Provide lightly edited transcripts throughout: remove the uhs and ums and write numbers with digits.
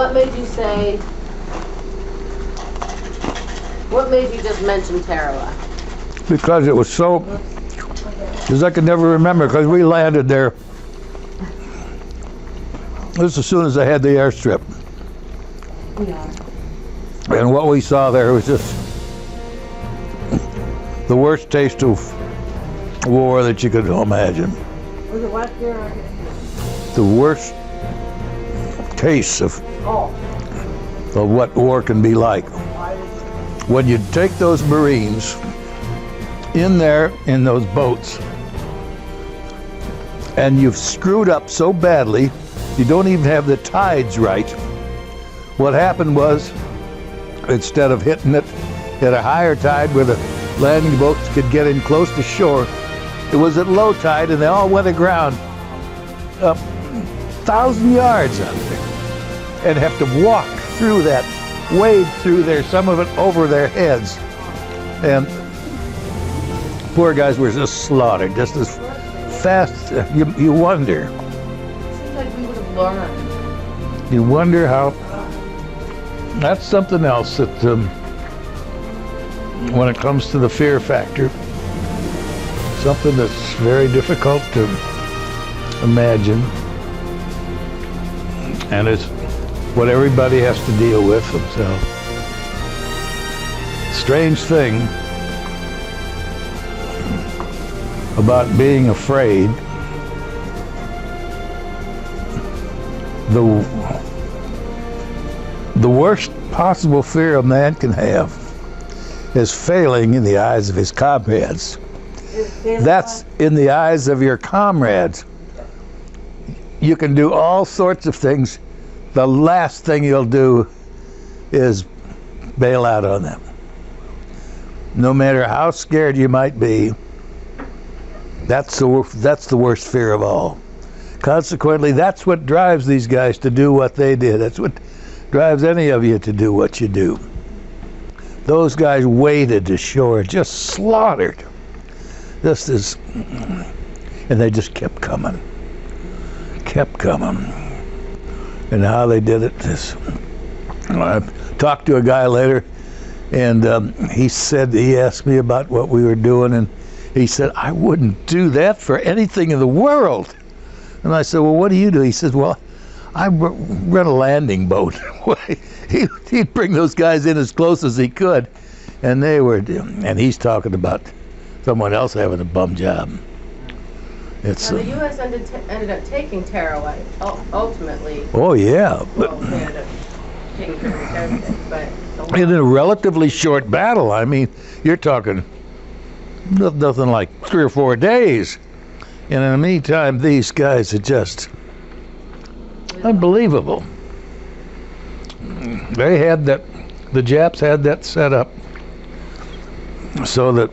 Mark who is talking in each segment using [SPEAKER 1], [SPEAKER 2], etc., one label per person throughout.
[SPEAKER 1] what made you say, what made you just mention Tarawa?
[SPEAKER 2] Because it was so, because I could never remember, because we landed there. This as soon as I had the airstrip.
[SPEAKER 1] Yeah.
[SPEAKER 2] And what we saw there was just the worst taste of war that you could imagine.
[SPEAKER 1] Was it what year?
[SPEAKER 2] The worst taste of what war can be like. When you take those Marines in there in those boats and you've screwed up so badly you don't even have the tides right. What happened was, instead of hitting it at a higher tide where the landing boats could get in close to shore, it was at low tide and they all went aground up 1,000 yards out there and have to walk through that, wade through there, some of it over their heads. And poor guys were just slaughtered, just as fast. You wonder.
[SPEAKER 1] It seems like we would have learned.
[SPEAKER 2] You wonder how. That's something else that, when it comes to the fear factor, something that's very difficult to imagine, and it's what everybody has to deal with themselves. Strange thing about being afraid, the worst possible fear a man can have is failing in the eyes of his comrades. That's in the eyes of your comrades. You can do all sorts of things. The last thing you'll do is bail out on them. No matter how scared you might be, that's the worst fear of all. Consequently, that's what drives these guys to do what they did. That's what drives any of you to do what you do. Those guys waded ashore, just slaughtered. Just as, and they just kept coming. Kept coming. And how they did it is, I talked to a guy later, and he asked me about what we were doing, and he said, I wouldn't do that for anything in the world. And I said, well, what do you do? He says, well, I run a landing boat. He'd bring those guys in as close as he could, and they were, and he's talking about someone else having a bum job. It's,
[SPEAKER 1] now, the U.S. ended up taking Tarawa ultimately.
[SPEAKER 2] Oh yeah,
[SPEAKER 1] well, they ended up taking care of everything, but
[SPEAKER 2] in a relatively short battle. I mean, you're talking nothing like 3 or 4 days. And in the meantime, these guys are just unbelievable. They had that, the Japs had that set up so that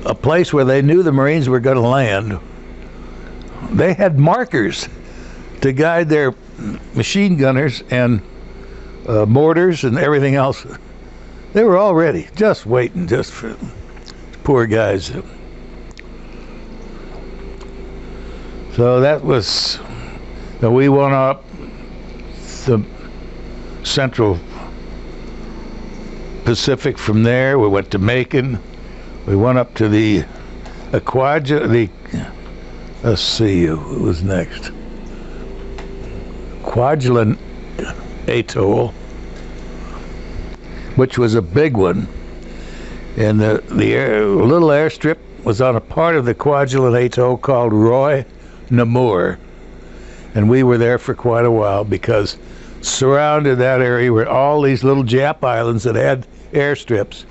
[SPEAKER 2] a place where they knew the Marines were going to land, they had markers to guide their machine gunners and mortars and everything else. They were all ready, just waiting, just for poor guys. So that was, we went up the Central Pacific from there. We went to Macon. We went up to the let's see, who was next? Kwajalein Atoll, which was a big one. And the little airstrip was on a part of the Kwajalein Atoll called Roy Namur. And we were there for quite a while because surrounded that area were all these little Jap islands that had airstrips,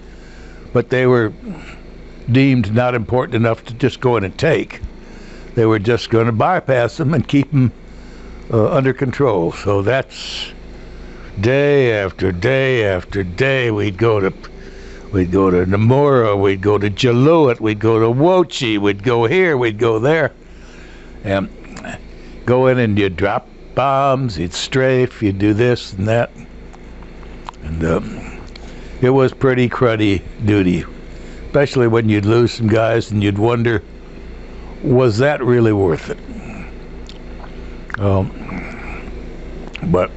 [SPEAKER 2] but they were deemed not important enough to just go in and take. They were just going to bypass them and keep them under control. So that's day after day after day. We'd go to Namura, we'd go to Jaluit, we'd go to Wochi, we'd go here, we'd go there, and go in and you'd drop bombs, you'd strafe, you'd do this and that, and it was pretty cruddy duty, especially when you'd lose some guys and you'd wonder, was that really worth it? But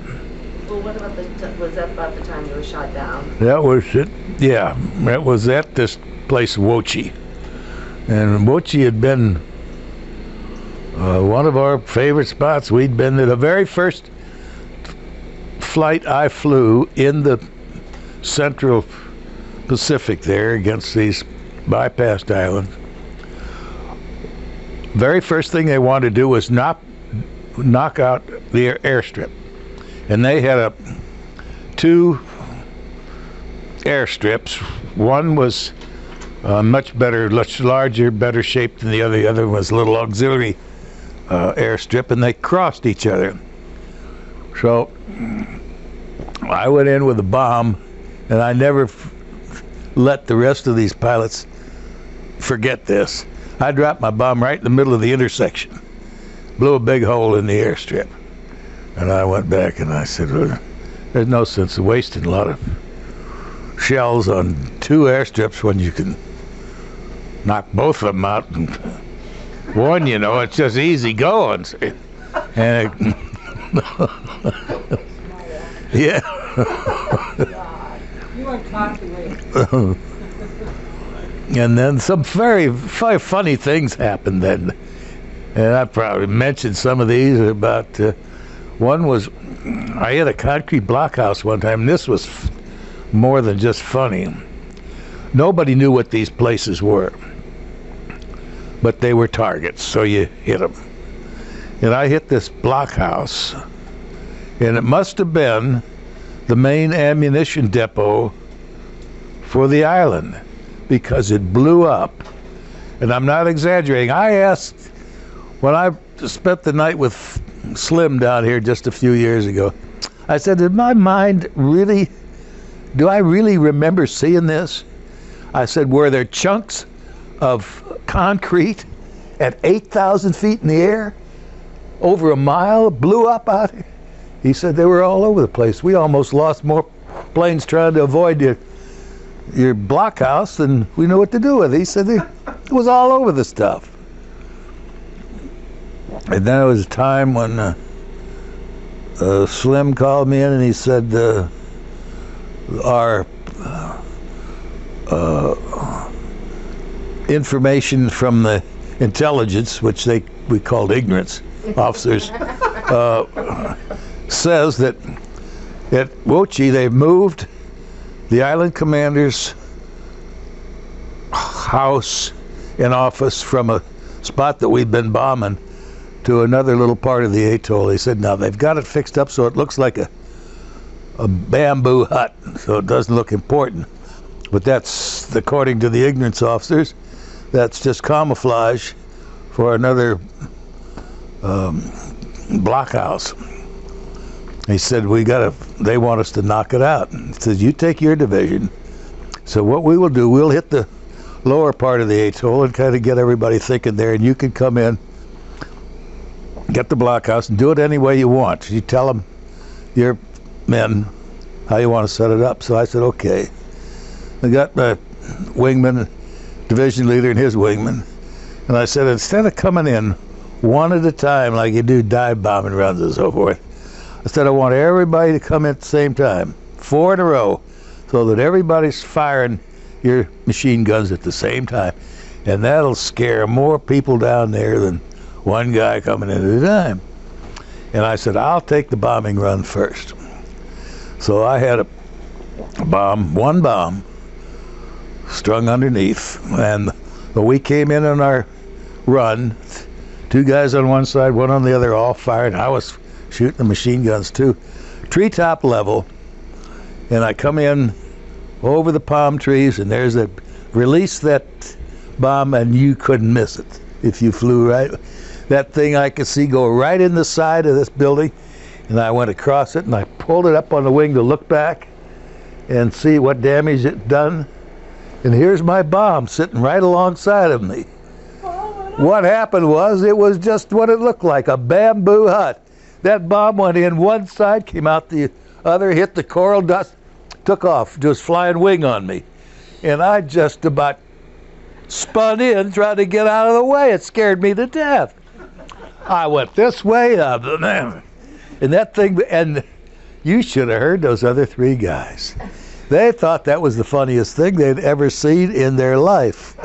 [SPEAKER 1] Well, what about was that about the time you were shot down?
[SPEAKER 2] that was it. Yeah, that was at this place, Wochi. And Wochi had been one of our favorite spots. We'd been to the very first flight I flew in the Central Pacific there against these bypassed islands. Very first thing they wanted to do was knock out the airstrip. And they had two airstrips. One was much better, much larger, better shaped than the other. The other was a little auxiliary airstrip, and they crossed each other. So I went in with a bomb, and I never let the rest of these pilots forget this. I dropped my bomb right in the middle of the intersection, blew a big hole in the airstrip. And I went back and I said, well, there's no sense of wasting a lot of shells on two airstrips when you can knock both of them out. And one, you know, it's just easy going. And yeah.
[SPEAKER 1] You weren't talking.
[SPEAKER 2] And then some very funny things happened then. And I probably mentioned some of these. About one was, I hit a concrete blockhouse one time, and this was more than just funny. Nobody knew what these places were, but they were targets, so you hit them. And I hit this blockhouse, and it must have been the main ammunition depot for the island, because it blew up. And I'm not exaggerating. I asked, when I spent the night with Slim down here just a few years ago, I said, did my mind really, do I really remember seeing this? I said, were there chunks of concrete at 8,000 feet in the air, over a mile, blew up out here? He said, they were all over the place. We almost lost more planes trying to avoid your blockhouse than we knew what to do with it. He said, it was all over the stuff. And then there was a time when Slim called me in and he said, our information from the intelligence, which we called ignorance officers, says that at Wochi they've moved the island commander's house and office from a spot that we've been bombing to another little part of the atoll. He said, now they've got it fixed up so it looks like a bamboo hut, so it doesn't look important. But that's, according to the ignorance officers, that's just camouflage for another blockhouse. He said, they want us to knock it out. He says, you take your division. So what we will do, we'll hit the lower part of the atoll and kind of get everybody thinking there, and you can come in, get the blockhouse, and do it any way you want. You tell them, your men, how you want to set it up. So I said, okay. I got my wingman, division leader, and his wingman. And I said, instead of coming in one at a time like you do dive bombing runs and so forth, I said, I want everybody to come in at the same time, 4 in a row, so that everybody's firing your machine guns at the same time. And that'll scare more people down there than one guy coming in at a time. And I said, I'll take the bombing run first. So I had a bomb, one bomb, strung underneath. And when we came in on our run, 2 guys on one side, 1 on the other, all firing. I was shooting the machine guns too. Treetop level, and I come in over the palm trees, and there's a release that bomb, and you couldn't miss it if you flew right. That thing I could see go right in the side of this building, and I went across it, and I pulled it up on the wing to look back and see what damage it done. And here's my bomb sitting right alongside of me. What happened was, it was just what it looked like, a bamboo hut. That bomb went in one side, came out the other, hit the coral dust, took off, just flying wing on me. And I just about spun in, trying to get out of the way. It scared me to death. I went this way, And that thing, and you should have heard those other three guys. They thought that was the funniest thing they'd ever seen in their life.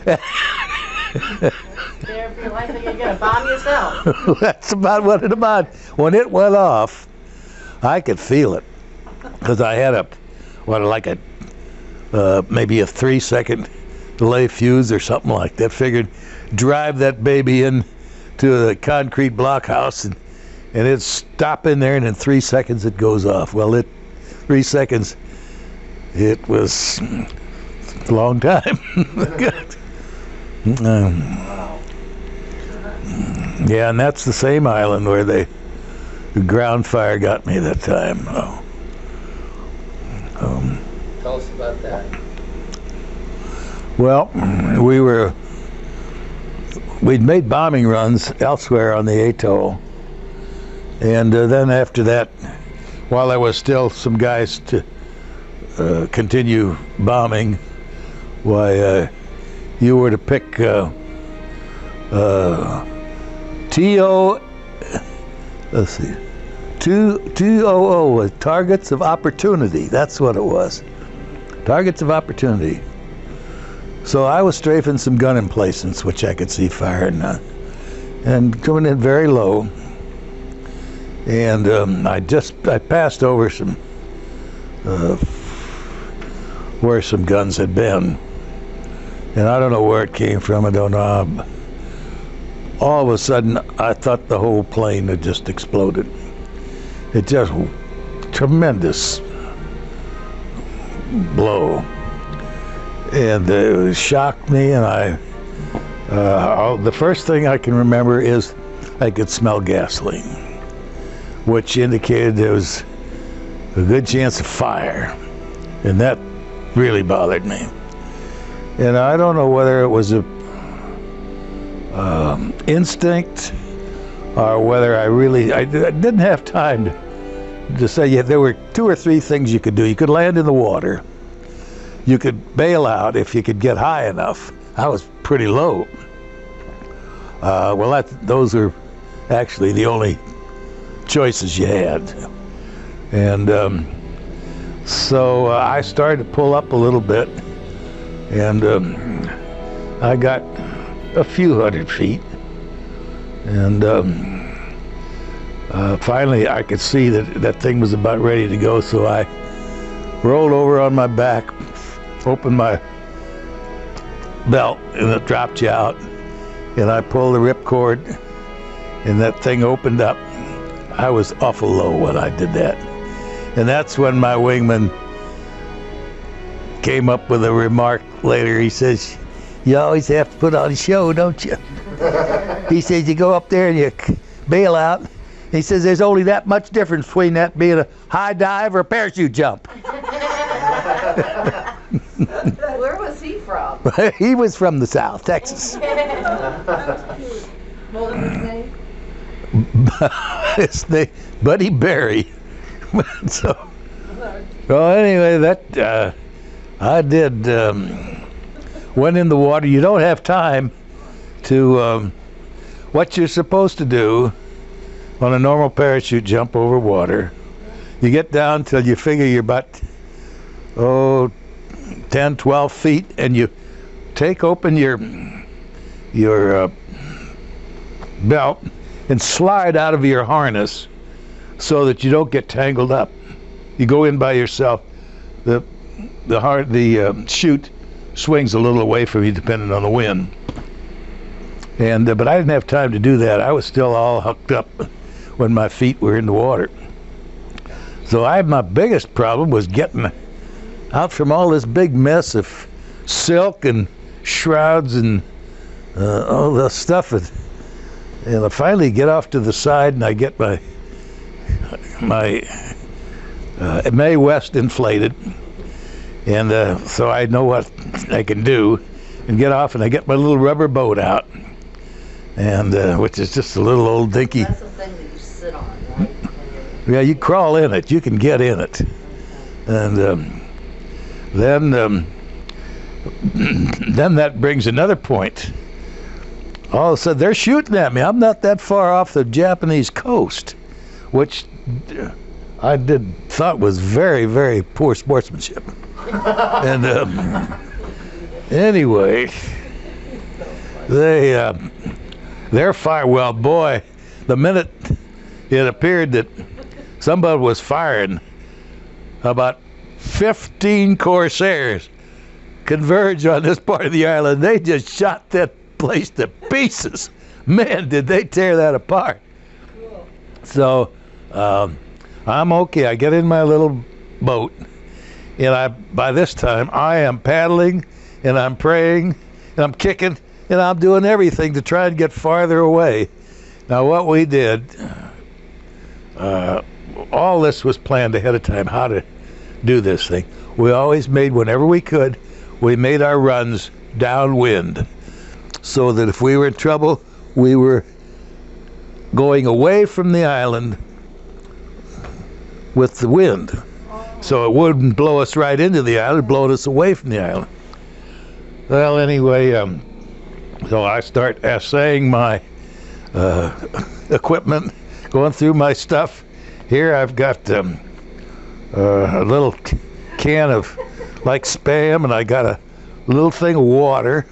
[SPEAKER 1] There if you like, you're gonna bomb yourself.
[SPEAKER 2] That's about what it about. When it went off, I could feel it, because I had maybe a 3-second delay fuse or something like that. Figured drive that baby in to the concrete blockhouse and it'd stop in there, and in 3 seconds it goes off. Well, 3 seconds, it was a long time. Yeah, and that's the same island where the ground fire got me that time.
[SPEAKER 3] Tell us about that.
[SPEAKER 2] Well, we'd made bombing runs elsewhere on the atoll, and then after that, while there was still some guys to continue bombing, why you were to pick let's see, 200 targets of opportunity. That's what it was. Targets of opportunity. So I was strafing some gun emplacements, which I could see firing, and coming in very low. And I passed over some where some guns had been, and I don't know where it came from. I don't know. All of a sudden, I thought the whole plane had just exploded. It just tremendous blow, and it shocked me. And the first thing I can remember is I could smell gasoline, which indicated there was a good chance of fire, and that really bothered me. And I don't know whether it was a instinct or whether I didn't have time to say. Yeah, there were 2 or 3 things you could do. You could land in the water. You could bail out if you could get high enough. I was pretty low. Those are actually the only choices you had. And so I started to pull up a little bit, and I got a few hundred feet, and finally I could see that thing was about ready to go. So I rolled over on my back, opened my belt, and it dropped you out, and I pulled the ripcord, and that thing opened up. I was awful low when I did that, and that's when my wingman came up with a remark later. He says, "You always have to put on a show, don't you?" He says, "You go up there and you bail out." He says, "There's only that much difference between that being a high dive or a parachute jump."
[SPEAKER 1] Where was he from?
[SPEAKER 2] He was from the South, Texas.
[SPEAKER 1] What was his name?
[SPEAKER 2] His name, Buddy Barry. So, well, anyway, that I did. Went in the water. You don't have time to what you're supposed to do on a normal parachute jump over water. You get down till you figure you're about 10, 12 feet, and you take open your belt and slide out of your harness so that you don't get tangled up. You go in by yourself. The chute swings a little away from you depending on the wind. And but I didn't have time to do that. I was still all hooked up when my feet were in the water. So my biggest problem was getting out from all this big mess of silk and shrouds and all the stuff. And I finally get off to the side, and I get my Mae West inflated. And so I know what I can do and get off, and I get my little rubber boat out, and which is just a little old dinky.
[SPEAKER 1] That's the thing that you sit on, right?
[SPEAKER 2] Yeah, you crawl in it. You can get in it. And then that brings another point. All of a sudden, they're shooting at me. I'm not that far off the Japanese coast. which I thought was very, very poor sportsmanship. And anyway, their fire. Well, boy, the minute it appeared that somebody was firing, about 15 Corsairs converged on this part of the island. They just shot that place to pieces. Man, did they tear that apart. So I'm okay. I get in my little boat, and by this time I am paddling, and I'm praying, and I'm kicking, and I'm doing everything to try and get farther away. Now what we did, all this was planned ahead of time, how to do this thing. We always made, whenever we could, we made our runs downwind, so that if we were in trouble, we were going away from the island with the wind. So it wouldn't blow us right into the island, blow us away from the island. Well, anyway, so I start assaying my equipment, going through my stuff. Here I've got a little can of like Spam, and I got a little thing of water,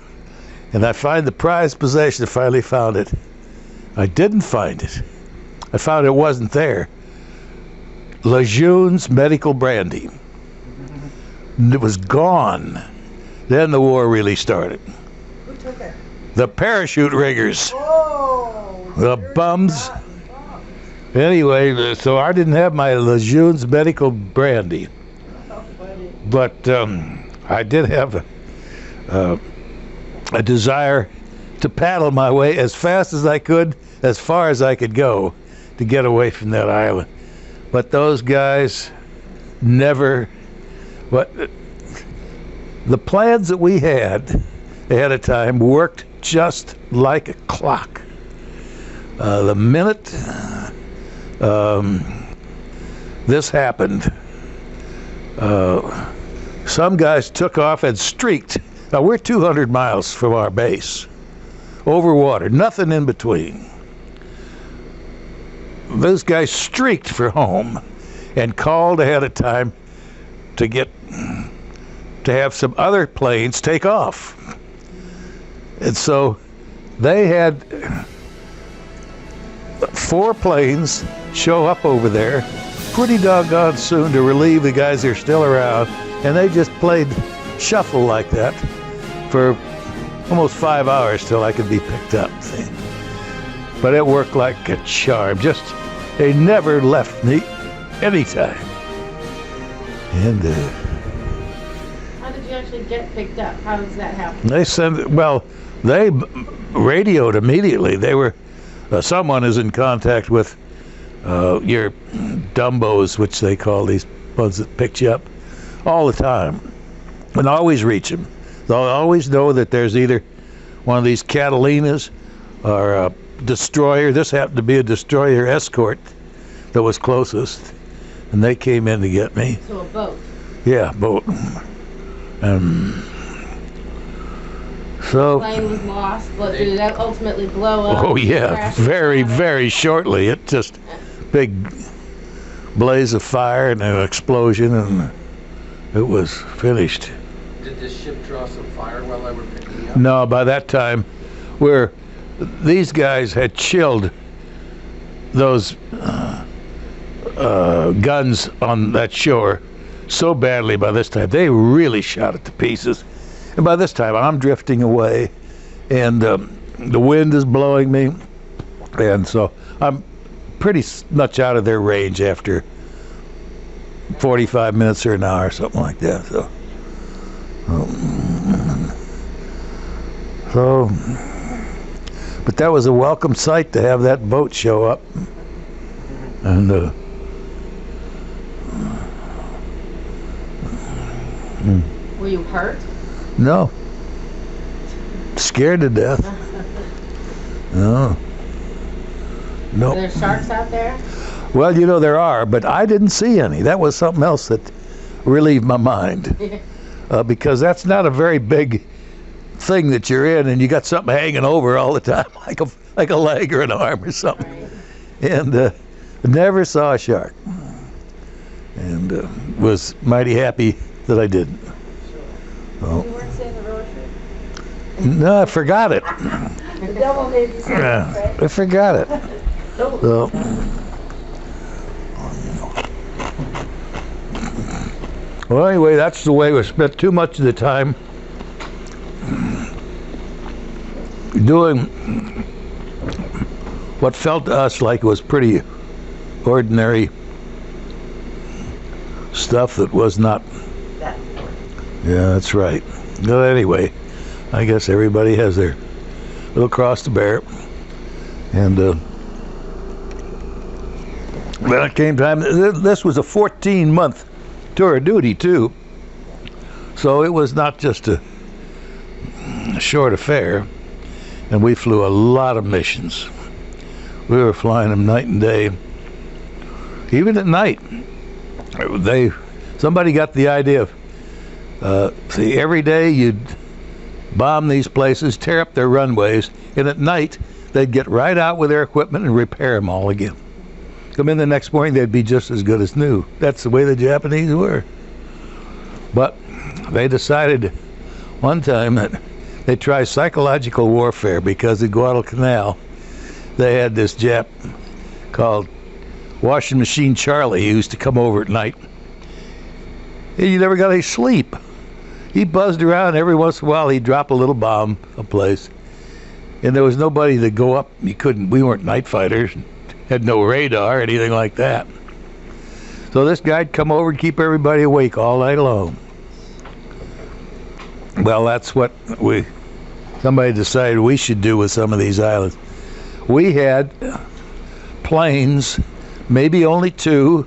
[SPEAKER 2] and I find the prized possession. I finally found it. I didn't find it. I found it wasn't there. Lejeune's medical brandy. It was gone. Then the war really started.
[SPEAKER 1] Who took it?
[SPEAKER 2] The parachute riggers.
[SPEAKER 1] Oh,
[SPEAKER 2] The bums. Anyway, so I didn't have my Lejeune's medical brandy. But I did have a desire to paddle my way as fast as I could, as far as I could go, to get away from that island. But those guys never. The plans that we had ahead of time worked just like a clock. The minute this happened, some guys took off and streaked. Now we're 200 miles from our base, over water, nothing in between. Those guys streaked for home and called ahead of time to have some other planes take off. And so they had 4 planes show up over there pretty doggone soon to relieve the guys that are still around, and they just played shuffle like that for almost 5 hours till I could be picked up. See? But it worked like a charm. They never left me anytime. And
[SPEAKER 1] How did you actually get picked up? How does that happen?
[SPEAKER 2] they radioed immediately. They were, someone is in contact with your Dumbos, which they call these ones that picked you up all the time, and always reach them. They'll always know that there's either one of these Catalinas or a destroyer. This happened to be a destroyer escort that was closest, and they came in to get me.
[SPEAKER 1] So a boat?
[SPEAKER 2] Yeah, boat. So.
[SPEAKER 1] The plane was lost, but did it ultimately blow up?
[SPEAKER 2] Oh yeah, very, very shortly. It just big blaze of fire and an explosion, and it was finished.
[SPEAKER 3] Did this ship draw some fire while they were picking you up?
[SPEAKER 2] No, by that time, these guys had chilled those guns on that shore so badly by this time. They really shot it to pieces. And by this time, I'm drifting away, and the wind is blowing me, and so I'm pretty much out of their range after 45 minutes or an hour, something like that. But that was a welcome sight to have that boat show up. And
[SPEAKER 1] Were you hurt?
[SPEAKER 2] no, scared to death. No.
[SPEAKER 1] Are there sharks out there?
[SPEAKER 2] Well, there are, but I didn't see any. That was something else that relieved my mind, because that's not a very big thing that you're in, and you got something hanging over all the time, like a leg or an arm or something.
[SPEAKER 1] Right.
[SPEAKER 2] And Never saw a shark. And was mighty happy that I didn't. So,
[SPEAKER 1] You weren't saying the road trip?
[SPEAKER 2] no, I forgot it.
[SPEAKER 1] The devil made you say
[SPEAKER 2] Yeah,
[SPEAKER 1] it, right?
[SPEAKER 2] I forgot it. So, well, anyway, that's the way we spent too much of the time doing what felt to us like it was pretty ordinary stuff that was not.
[SPEAKER 1] That.
[SPEAKER 2] Yeah, that's right. Well, anyway, I guess everybody has their little cross to bear. And then it came time. This was a 14-month tour of duty, too. So it was not just a short affair. And we flew a lot of missions. We were flying them night and day. Even at night, somebody got the idea of, see, every day you'd bomb these places, tear up their runways, and at night they'd get right out with their equipment and repair them all again. Come in the next morning, they'd be just as good as new. That's the way the Japanese were. But they decided one time that they'd try psychological warfare, because at Guadalcanal they had this Jap called Washing Machine Charlie. He used to come over at night. He never got any sleep. He buzzed around. Every once in a while he'd drop a little bomb someplace, and there was nobody to go up. We weren't night fighters, had no radar or anything like that. So this guy'd come over and keep everybody awake all night long. Well, that's what somebody decided we should do with some of these islands. We had planes, maybe only 2,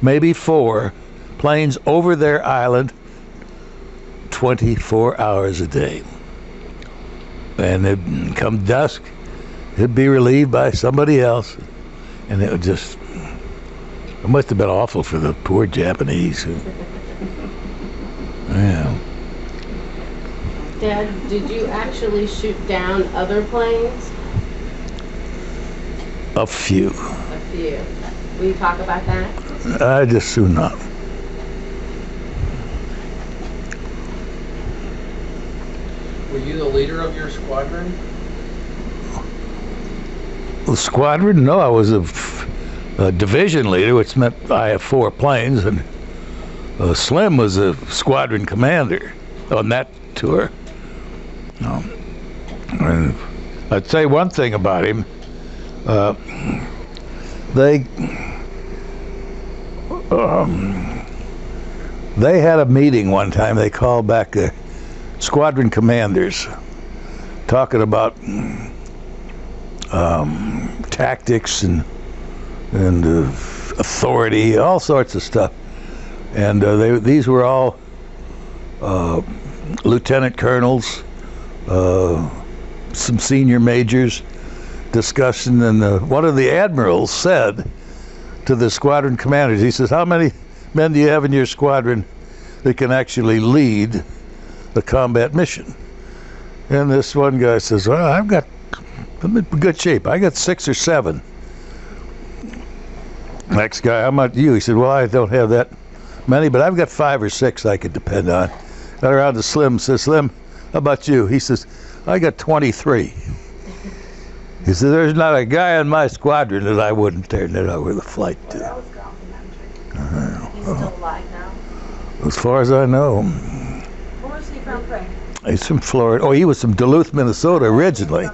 [SPEAKER 2] maybe 4 planes over their island 24 hours a day. And it'd come dusk, it'd be relieved by somebody else. And it must have been awful for the poor Japanese. Yeah.
[SPEAKER 1] Dad, did you actually shoot down other planes?
[SPEAKER 2] A few.
[SPEAKER 1] A few. Will you talk about that?
[SPEAKER 2] I just soon not.
[SPEAKER 3] Were you the leader of your squadron?
[SPEAKER 2] The squadron? No, I was a division leader, which meant I have 4 planes, and Slim was a squadron commander on that tour. And I'd say one thing about him. They had a meeting one time. They called back the squadron commanders, talking about tactics and authority, all sorts of stuff. And these were all lieutenant colonels, some senior majors discussing, and one of the admirals said to the squadron commanders, he says, "How many men do you have in your squadron that can actually lead the combat mission?" And this one guy says, "Well, I'm in good shape. I got 6 or 7. Next guy, "How about you?" He said, "Well, I don't have that many, but I've got 5 or 6 I could depend on." Got around to Slim, says, "Slim, how about you?" He says, "I got 23. He said, "There's not a guy in my squadron that I wouldn't turn it over the flight to."
[SPEAKER 1] That was complimentary. He's still alive now?
[SPEAKER 2] As far as I know.
[SPEAKER 1] Where was he from, Frank?
[SPEAKER 2] He's from Florida. Oh, he was from Duluth, Minnesota originally,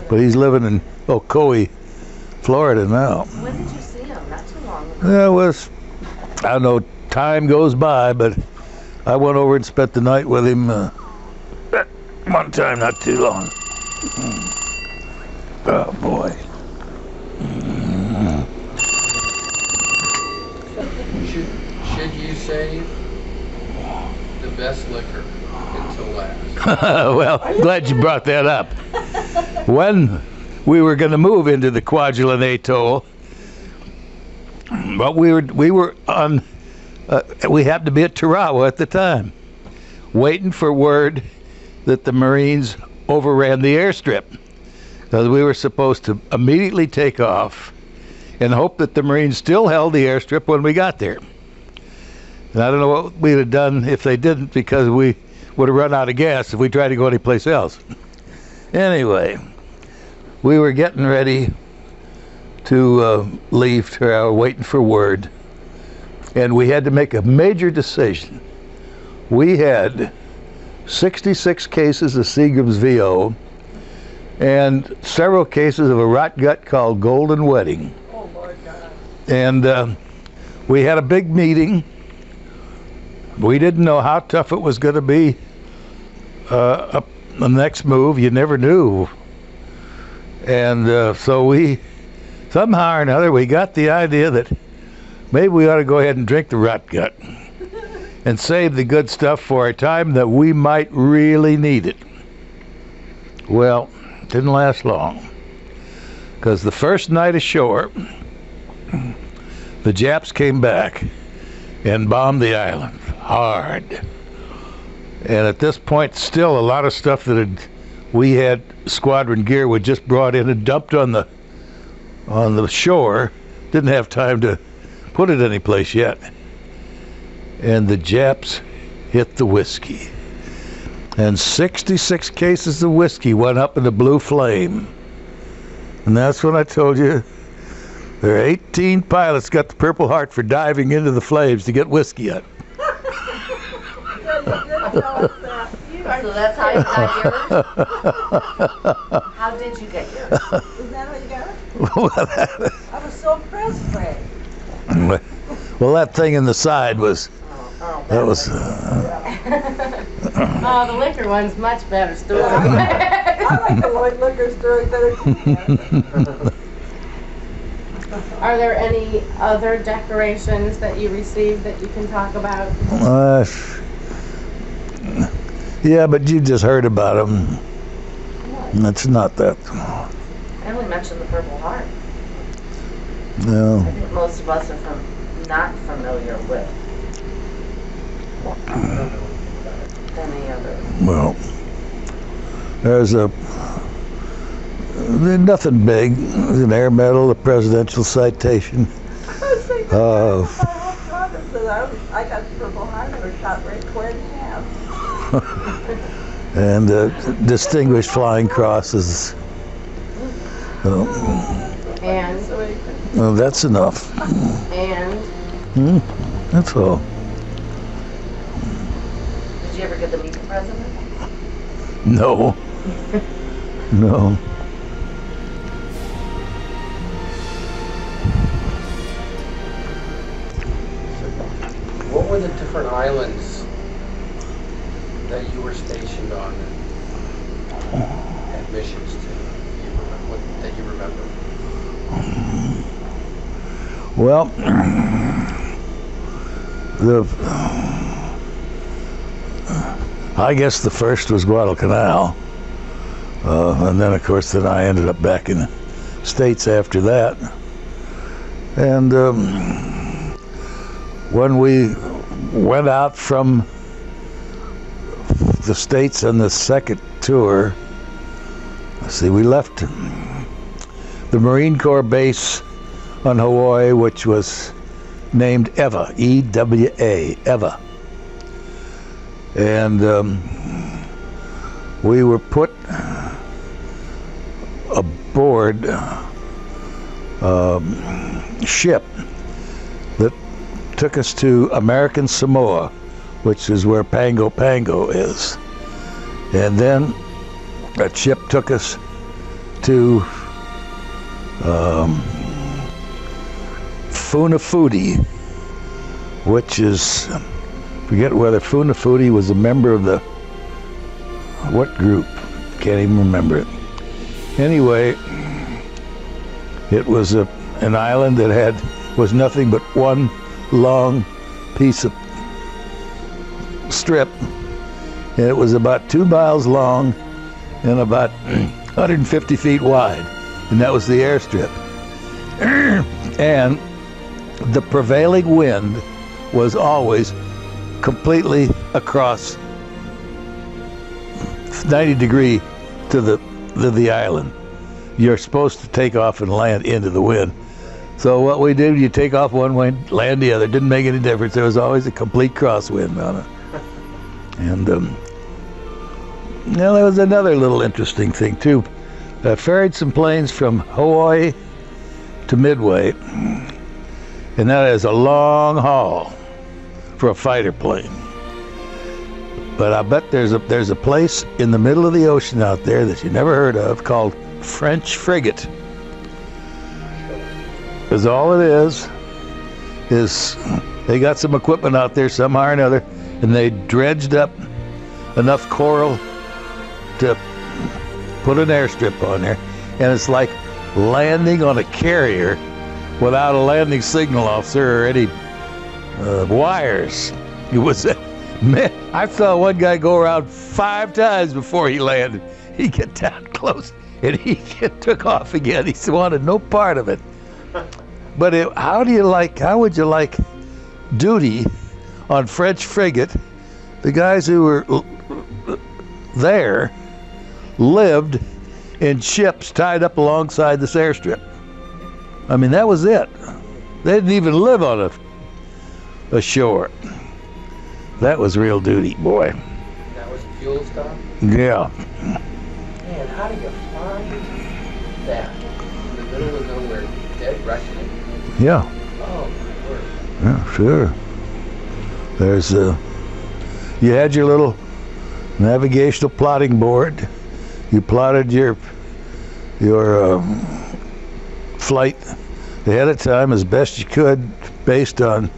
[SPEAKER 2] but he's living in Ocoee, Florida now.
[SPEAKER 1] When did you see him? Not too long ago.
[SPEAKER 2] It was, I don't know, time goes by, but I went over and spent the night with him one time not too long. Oh, boy.
[SPEAKER 3] Should you save the best liquor until last?
[SPEAKER 2] Well, glad you brought that up. When we were going to move into the Kwajalein Atoll, but we were on, we happened to be at Tarawa at the time, waiting for word that the Marines overran the airstrip. Because we were supposed to immediately take off and hoped that the Marines still held the airstrip when we got there. And I don't know what we'd have done if they didn't, because we would have run out of gas if we tried to go anyplace else. Anyway, we were getting ready to leave, waiting for word, and we had to make a major decision. We had 66 cases of Seagram's VO and several cases of a rot gut called Golden Wedding.
[SPEAKER 1] Oh, Lord God.
[SPEAKER 2] And we had a big meeting. We didn't know how tough it was going to be. The next move, you never knew. And so we, somehow or another, we got the idea that maybe we ought to go ahead and drink the rot gut and save the good stuff for a time that we might really need it. Well, it didn't last long, because the first night ashore, the Japs came back and bombed the island hard. And at this point, still a lot of stuff that we had squadron gear we just brought in and dumped on the shore, didn't have time to put it anyplace yet. And the Japs hit the whiskey. And 66 cases of whiskey went up in the blue flame. And that's when I told you there are 18 pilots got the Purple Heart for diving into the flames to get whiskey out.
[SPEAKER 4] So that's how you got yours? How did you get yours?
[SPEAKER 5] Isn't that how you got it? I was so impressed, Fred.
[SPEAKER 2] Well, that thing in the side was, that was...
[SPEAKER 1] Oh, the liquor one's much better story.
[SPEAKER 5] I like the Lloyd liquor story better too.
[SPEAKER 1] Are there any other decorations that you received that you can talk about?
[SPEAKER 2] Yeah, but you just heard about them. It's not that.
[SPEAKER 4] I only mentioned the Purple Heart.
[SPEAKER 2] No.
[SPEAKER 4] I think most of us are not familiar with any other.
[SPEAKER 2] Well, there's nothing big. There's an air medal, a presidential citation.
[SPEAKER 5] I got the Purple Heart. I was shot right square in half.
[SPEAKER 2] And distinguished flying crosses.
[SPEAKER 1] And?
[SPEAKER 2] Well, that's enough.
[SPEAKER 1] And?
[SPEAKER 2] That's all.
[SPEAKER 4] Did you ever get to meet the president?
[SPEAKER 2] No. No.
[SPEAKER 3] What were the different islands that you were stationed on and had missions to? That you remember?
[SPEAKER 2] Well, I guess the first was Guadalcanal, and then of course I ended up back in the States after that. And when we went out from the States on the second tour, we left the Marine Corps base on Hawaii, which was named Eva, E-W-A, Eva. And we were put aboard a ship that took us to American Samoa, which is where Pango Pango is. And then that ship took us to Funafuti, which is, forget whether Funafuti was a member of the, what group, can't even remember it. Anyway, it was an island that was nothing but one long piece of strip, and it was about 2 miles long and about 150 feet wide, and that was the airstrip. And the prevailing wind was always completely across 90 degree to the island. You're supposed to take off and land into the wind, So what we did, you take off one way, land the other. Didn't make any difference. There was always a complete crosswind on it. And there was another little interesting thing too. I ferried some planes from Hawaii to Midway, and that is a long haul for a fighter plane. But I bet there's a place in the middle of the ocean out there that you never heard of called French Frigate. Because all it is they got some equipment out there somehow or another, and they dredged up enough coral to put an airstrip on there, and it's like landing on a carrier without a landing signal officer or any wires. It was, man, I saw one guy go around 5 times before he landed. He get down close and he took off again. He wanted no part of it. But how would you like duty on French Frigate? The guys who were there lived in ships tied up alongside this airstrip. I mean, that was it. They didn't even live on a shore. That was real duty, boy.
[SPEAKER 3] That was fuel stop?
[SPEAKER 2] Yeah.
[SPEAKER 3] Man, how do you find that in the middle of nowhere, dead Russian?
[SPEAKER 2] Yeah.
[SPEAKER 3] Oh, my word.
[SPEAKER 2] Yeah, sure. There's you had your little navigational plotting board. You plotted your flight ahead of time as best you could based on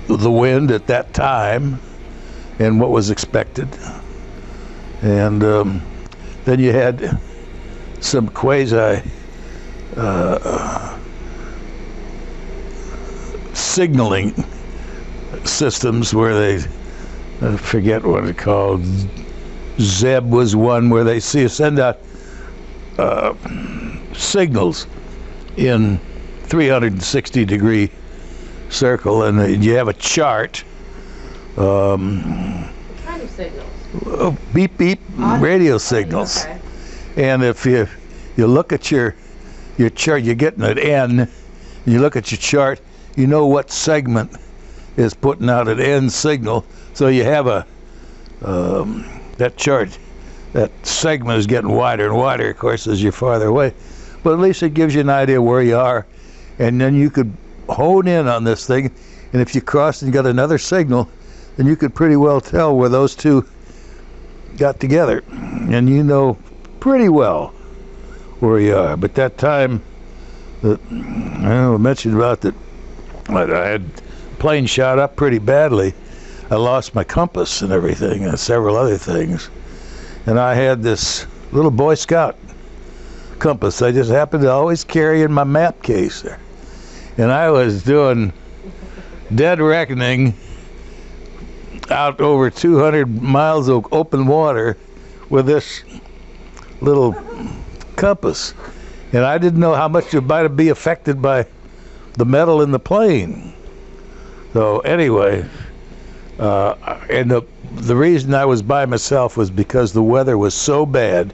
[SPEAKER 2] the wind at that time and what was expected. And then you had some quasi signaling systems where they, I forget what it's called, Zeb was one where they send out signals in 360-degree circle, and you have a chart.
[SPEAKER 1] What kind of signals?
[SPEAKER 2] Beep beep radio signals.
[SPEAKER 1] Okay.
[SPEAKER 2] And if you look at your chart, you're getting an N, and you look at your chart, you know what segment is putting out an N signal. So you have that chart, that segment is getting wider and wider, of course, as you're farther away. But at least it gives you an idea where you are, and then you could hone in on this thing, and if you crossed and got another signal, then you could pretty well tell where those two got together, and you know pretty well where you are. But that time that I mentioned about that, I had plane shot up pretty badly. I lost my compass and everything, and several other things. And I had this little Boy Scout compass I just happened to always carry in my map case there. And I was doing dead reckoning out over 200 miles of open water with this little compass. And I didn't know how much it might be affected by the metal in the plane. So anyway, and the reason I was by myself was because the weather was so bad,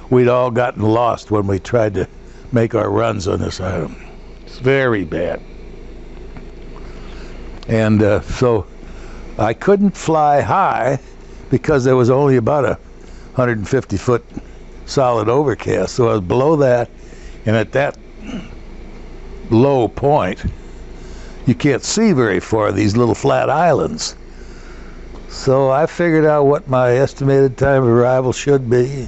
[SPEAKER 2] we'd all gotten lost when we tried to make our runs on this island. It's very bad. And so I couldn't fly high because there was only about a 150-foot solid overcast. So I was below that, and at that low point, you can't see very far, these little flat islands. So I figured out what my estimated time of arrival should be.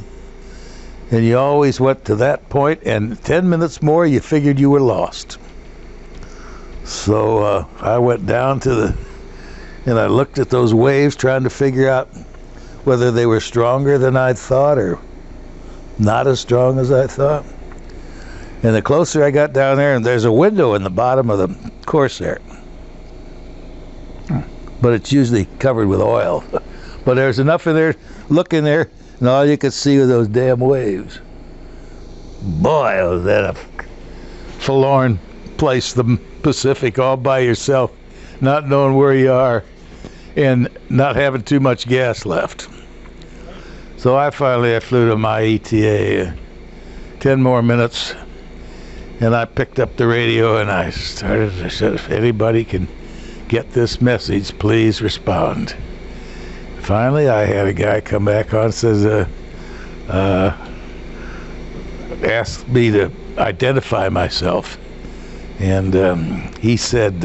[SPEAKER 2] And you always went to that point, and 10 minutes more, you figured you were lost. So I went down to and I looked at those waves, trying to figure out whether they were stronger than I thought or not as strong as I thought. And the closer I got down there, and there's a window in the bottom of the Corsair, but it's usually covered with oil. But there's enough in there, look in there, and all you could see were those damn waves. Boy, was that a forlorn place, the Pacific, all by yourself, not knowing where you are, and not having too much gas left. So I flew to my ETA, 10 more minutes, And I picked up the radio and I said, if anybody can get this message, please respond. Finally, I had a guy come back on and says, asked me to identify myself. And he said,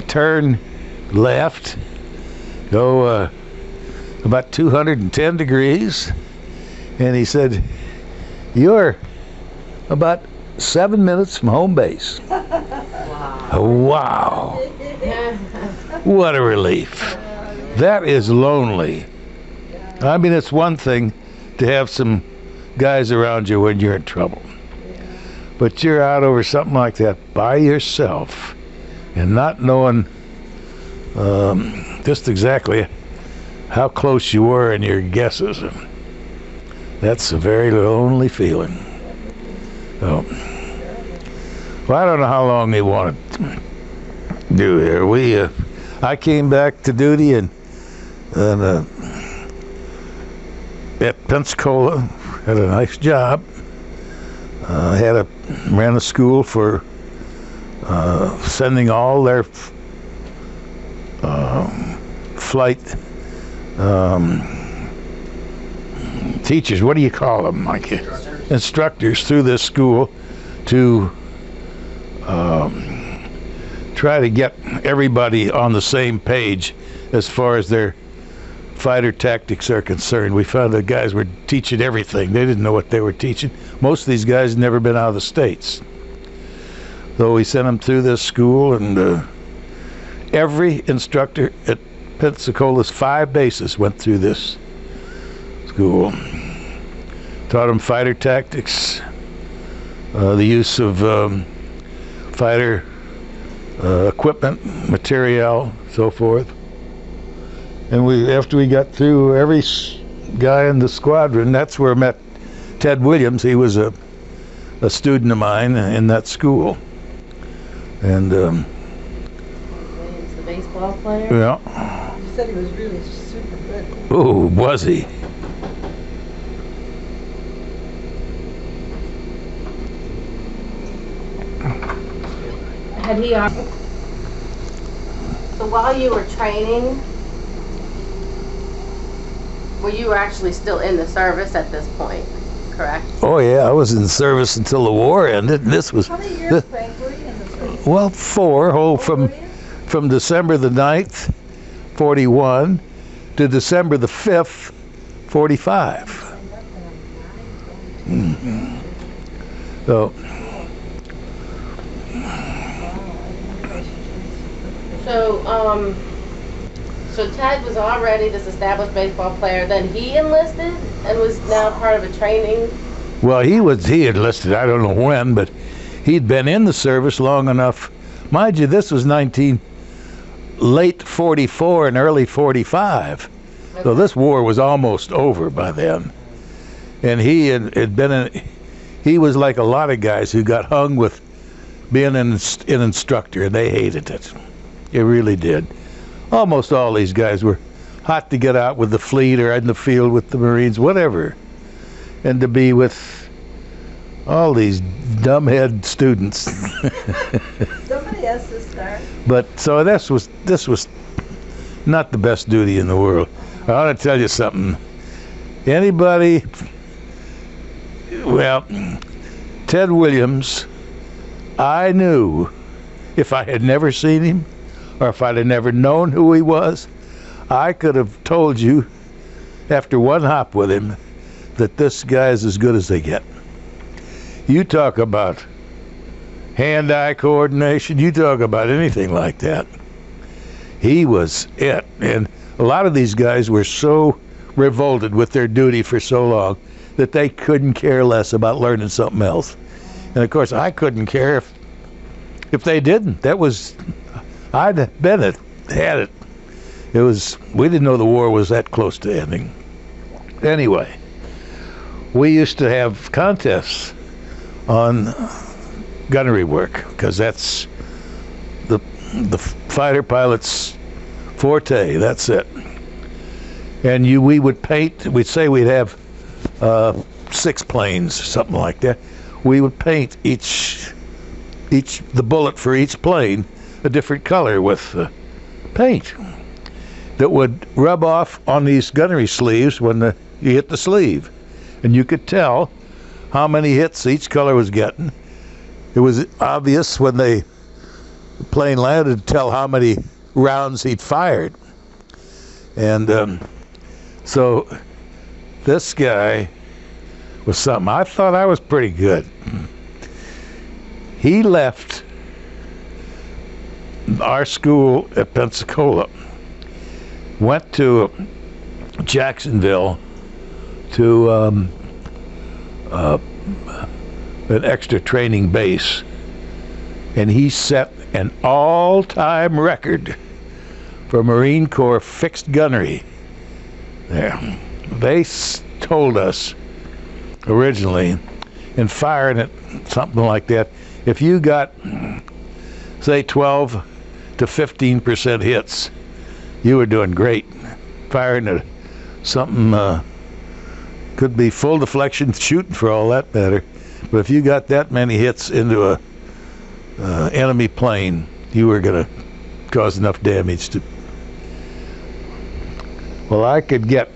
[SPEAKER 2] turn left, go about 210 degrees. And he said, you're about 7 minutes from home base. Wow. What a relief. That is lonely. I mean, it's one thing to have some guys around you when you're in trouble. But you're out over something like that by yourself and not knowing just exactly how close you were in your guesses. That's a very lonely feeling. So, well, I don't know how long they wanted to do here. I came back to duty and at Pensacola, had a nice job. Ran a school for sending all their flight teachers, what do you call them, Mike? Instructors through this school to try to get everybody on the same page as far as their fighter tactics are concerned. We found the guys were teaching everything. They didn't know what they were teaching. Most of these guys had never been out of the States. So we sent them through this school, and every instructor at Pensacola's 5 bases went through this school. Taught them fighter tactics, the use of fighter equipment, materiel, so forth. And after we got through every guy in the squadron, that's where I met Ted Williams. He was a student of mine in that school. And
[SPEAKER 1] He's the baseball player?
[SPEAKER 2] yeah.
[SPEAKER 5] You said he was really super good.
[SPEAKER 2] Oh, was he?
[SPEAKER 1] Had he...
[SPEAKER 4] So while you were training, were you actually still in the service at this point, correct?
[SPEAKER 2] Oh yeah, I was in the service until the war ended. This was
[SPEAKER 5] How many years, Frank, were you in the service?
[SPEAKER 2] well, 4 from December the 9th, 41 to December the 5th, 45. Mm-hmm. So
[SPEAKER 4] So Ted was already this established baseball player, then he enlisted and was now part of a training.
[SPEAKER 2] well, he enlisted, I don't know when, but he'd been in the service long enough. Mind you, this was late 44 and early 45. So this war was almost over by then. And he had been he was like a lot of guys who got hung with being an instructor, and they hated it. They really did. Almost all these guys were hot to get out with the fleet or in the field with the Marines, whatever. And to be with all these dumbhead students.
[SPEAKER 5] Somebody has to start.
[SPEAKER 2] But so this was not the best duty in the world. I want to tell you something. Anybody, well, Ted Williams, I knew if I had never seen him or if I'd have never known who he was, I could have told you after one hop with him that this guy is as good as they get. You talk about hand-eye coordination, you talk about anything like that. He was it. And a lot of these guys were so revolted with their duty for so long that they couldn't care less about learning something else. And of course, I couldn't care if they didn't. That was, I'd been it, had it. It was, we didn't know the war was that close to ending. Anyway, we used to have contests on gunnery work, because that's the fighter pilot's forte, that's it. And we would paint, we'd say we'd have 6 planes, something like that. we would paint each the bullet for each plane a different color with paint that would rub off on these gunnery sleeves when you hit the sleeve, and you could tell how many hits each color was getting. It was obvious when the plane landed to tell how many rounds he'd fired. And so this guy was something. I thought I was pretty good. He left our school at Pensacola, went to Jacksonville to an extra training base, and he set an all-time record for Marine Corps fixed gunnery there. They told us originally, in firing at something like that, if you got, say, 12 to 15% hits, you were doing great. Firing at something, could be full deflection shooting for all that matter, but if you got that many hits into a enemy plane, you were going to cause enough damage to. Well, I could get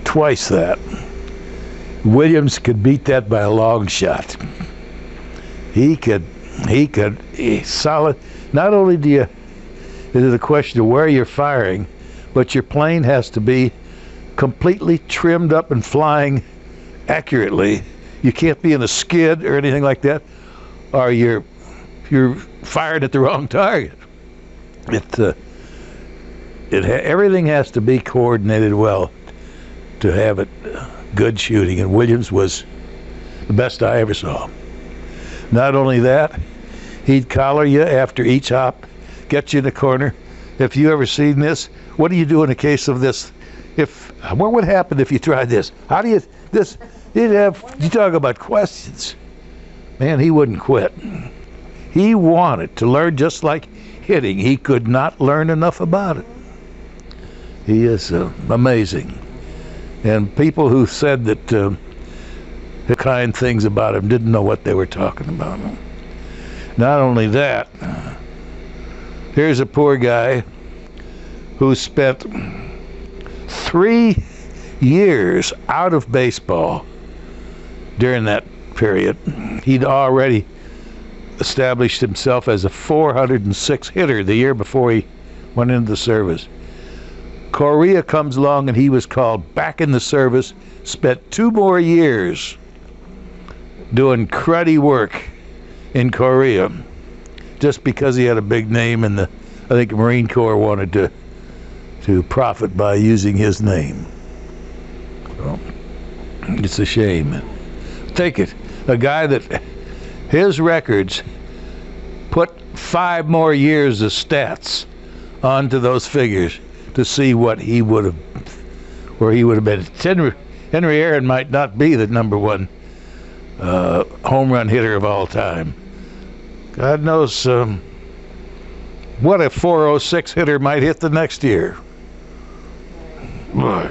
[SPEAKER 2] twice that. Williams could beat that by a long shot. He could solid. Not only is it a question of where you're firing, but your plane has to be completely trimmed up and flying accurately. You can't be in a skid or anything like that, or you're firing at the wrong target. Everything has to be coordinated well to have it good shooting, and Williams was the best I ever saw. Not only that, he'd collar you after each hop, get you in the corner. If you ever seen this, what do you do in a case of this? What would happen if you tried this? How do you you talk about questions. Man, he wouldn't quit. He wanted to learn, just like hitting. He could not learn enough about it. He is amazing. And people who said that kind things about him didn't know what they were talking about. Not only that, here's a poor guy who spent 3 years out of baseball during that period. He'd already established himself as a 406 hitter the year before he went into the service. Korea comes along and he was called back in the service, spent 2 more years doing cruddy work in Korea just because he had a big name, and I think the Marine Corps wanted to profit by using his name. So, it's a shame. Take it. A guy that his records put 5 more years of stats onto those figures to see what he would have, where he would have been. Henry Aaron might not be the #1 home run hitter of all time. God knows what a 406 hitter might hit the next year. Boy,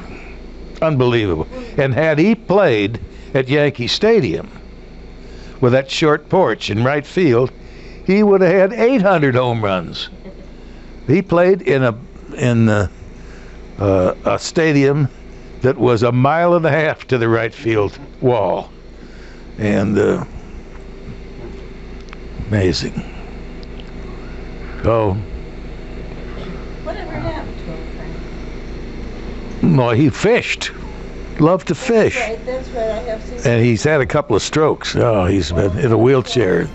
[SPEAKER 2] unbelievable. And had he played at Yankee Stadium with that short porch in right field, he would have had 800 home runs. He played in a stadium that was 1.5 miles to the right field wall, and amazing. So,
[SPEAKER 5] Whatever happened to him, Frank?
[SPEAKER 2] well, he fished. Loved to fish.
[SPEAKER 5] That's right, I have seen.
[SPEAKER 2] And he's had a couple of strokes. Oh, he's been in a wheelchair.